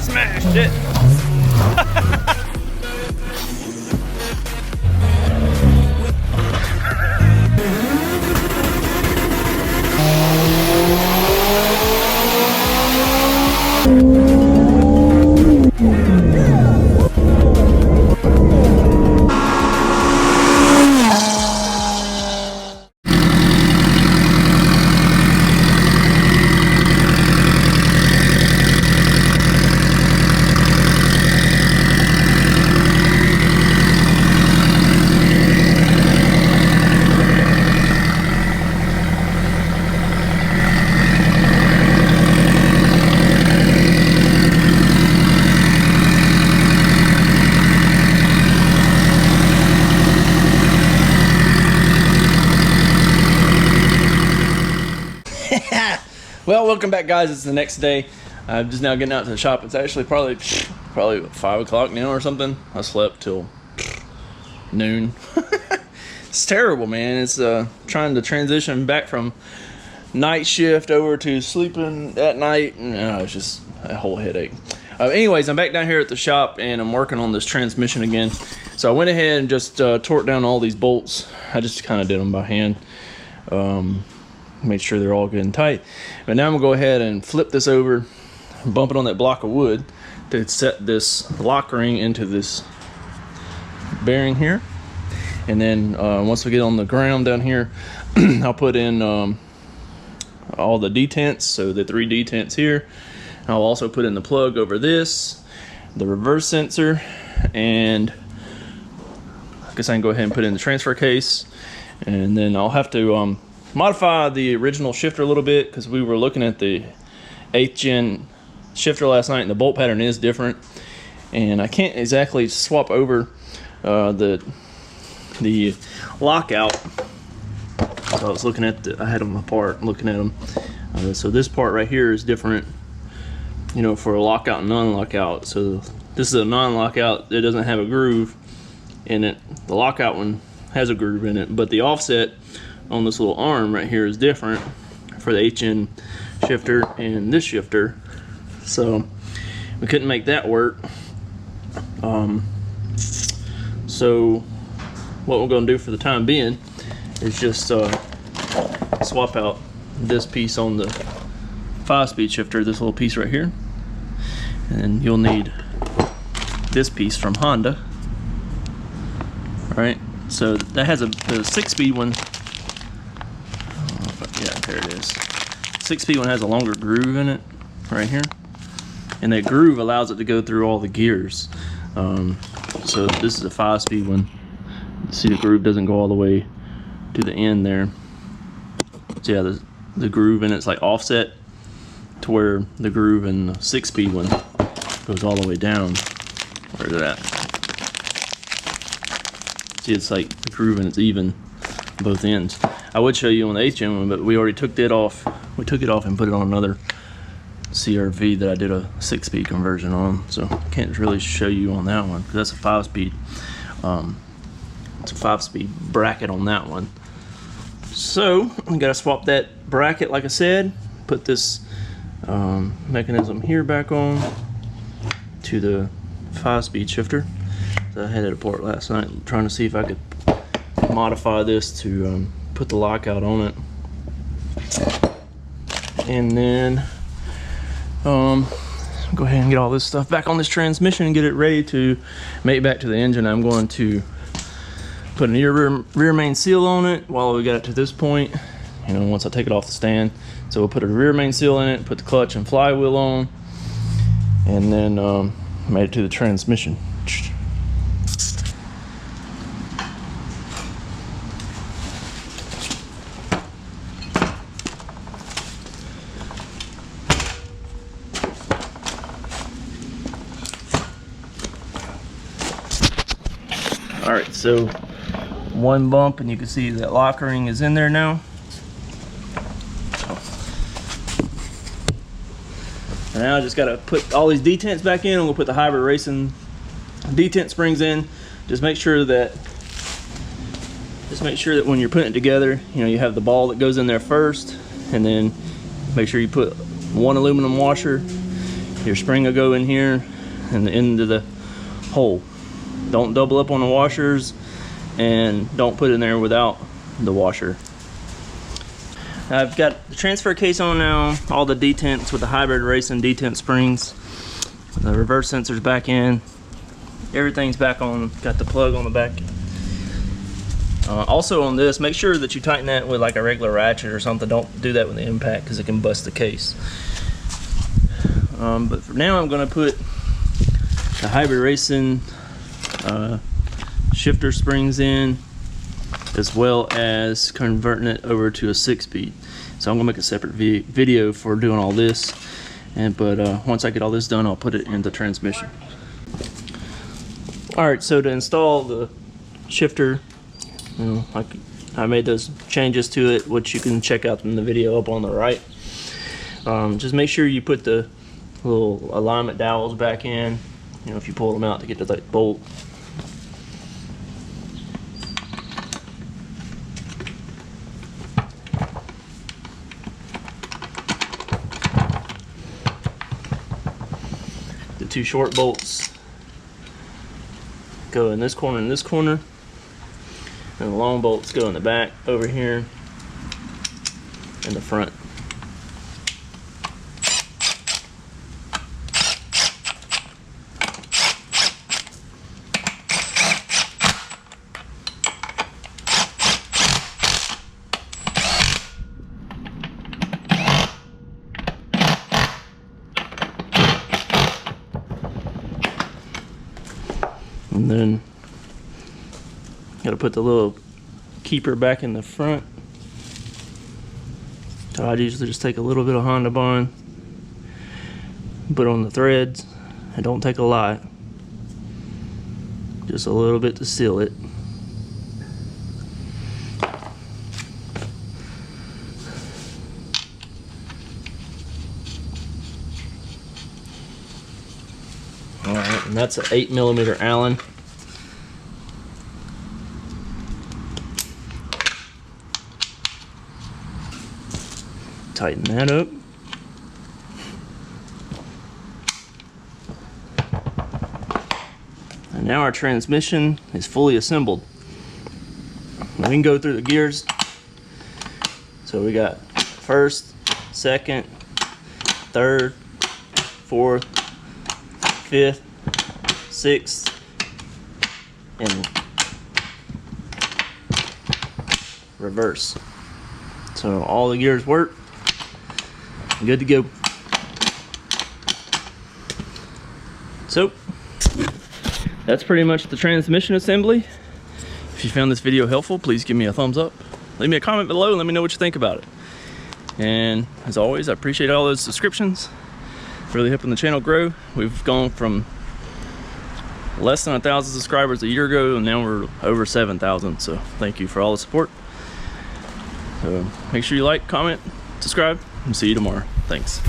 Smashed it. Well, welcome back, guys. It's the next day. I'm just now getting out to the shop. It's actually probably 5 o'clock now or something. I slept till noon. It's terrible, man. It's trying to transition back from night shift over to sleeping at night. It's just a whole headache. Anyways, I'm back down here at the shop and I'm working on this transmission again. So I went ahead and just torqued down all these bolts. I just kind of did them by hand. Make sure they're all good and tight. But now I'm gonna go ahead and flip this over, bump it on that block of wood to set this lock ring into this bearing here. And then once we get on the ground down here, I'll put in all the detents, so the 3 detents here. I'll also put in the plug over this, the reverse sensor, and I guess I can go ahead and put in the transfer case. And then I'll have to modify the original shifter a little bit, because we were looking at the 8th gen shifter last night and the bolt pattern is different, and I can't exactly swap over the lockout. So I was looking at I had them apart, looking at them. So this part right here is different, you know, for a lockout and non-lockout. So this is a non-lockout that doesn't have a groove in it. The lockout one has a groove in it, but the offset on this little arm right here is different for the 8th gen shifter and this shifter. So we couldn't make that work. So what we're going to do for the time being is just swap out this piece on the 5-speed shifter, this little piece right here, and you'll need this piece from Honda. All right, so that has the 6-speed one. Yeah, there it is. 6-speed one has a longer groove in it right here, and that groove allows it to go through all the gears. So this is a 5-speed one. See, the groove doesn't go all the way to the end there. So yeah, the groove in it's like offset to where the groove in the 6-speed one goes all the way down. Where is it at? See, it's like the groove and it's even both ends. I would show you on the 8th gen one, but we already took it off. We took it off and put it on another CRV that I did a 6-speed conversion on, so I can't really show you on that one because that's a 5-speed. It's a 5-speed bracket on that one. So we gotta swap that bracket, like I said. Put this mechanism here back on to the 5-speed shifter. So I had it apart last night, trying to see if I could modify this to put the lockout on it. And then go ahead and get all this stuff back on this transmission and get it ready to mate back to the engine. I'm going to put a rear main seal on it while we got it to this point, you know, once I take it off the stand. So we'll put a rear main seal in it, put the clutch and flywheel on, and then made it to the transmission. All right, so one bump and you can see that lock ring is in there now. And now I just gotta put all these detents back in, and we'll put the hybrid racing detent springs in. Just make sure that when you're putting it together, you know, you have the ball that goes in there first, and then make sure you put one aluminum washer. Your spring will go in here and into the hole. Don't double up on the washers, and don't put it in there without the washer. I've got the transfer case on now, all the detents with the hybrid racing detent springs. The reverse sensor's back in. Everything's back on, got the plug on the back. Also on this, make sure that you tighten that with like a regular ratchet or something. Don't do that with the impact because it can bust the case. But for now I'm going to put the hybrid racing shifter springs in, as well as converting it over to a 6-speed. So I'm going to make a separate video for doing all this. But once I get all this done, I'll put it in the transmission. Alright, so to install the shifter, I made those changes to it, which you can check out in the video up on the right. Just make sure you put the little alignment dowels back in, if you pull them out to get to that bolt. The two short bolts go in this corner and this corner, and the long bolts go in the back over here in the front. And then got to put the little keeper back in the front. So I usually just take a little bit of Honda Bond, put on the threads, and don't take a lot, just a little bit to seal it. Alright, and that's an 8mm Allen. Tighten that up. And now our transmission is fully assembled. Now we can go through the gears. So we got first, second, third, fourth, fifth, sixth, and reverse. So all the gears work. Good to go. So that's pretty much the transmission assembly. If you found this video helpful, please give me a thumbs up. Leave me a comment below and let me know what you think about it. And as always, I appreciate all those subscriptions. Really helping the channel grow. We've gone from less than 1,000 subscribers a year ago, and now we're over 7,000. So thank you for all the support. So make sure you like, comment, subscribe, and see you tomorrow. Thanks.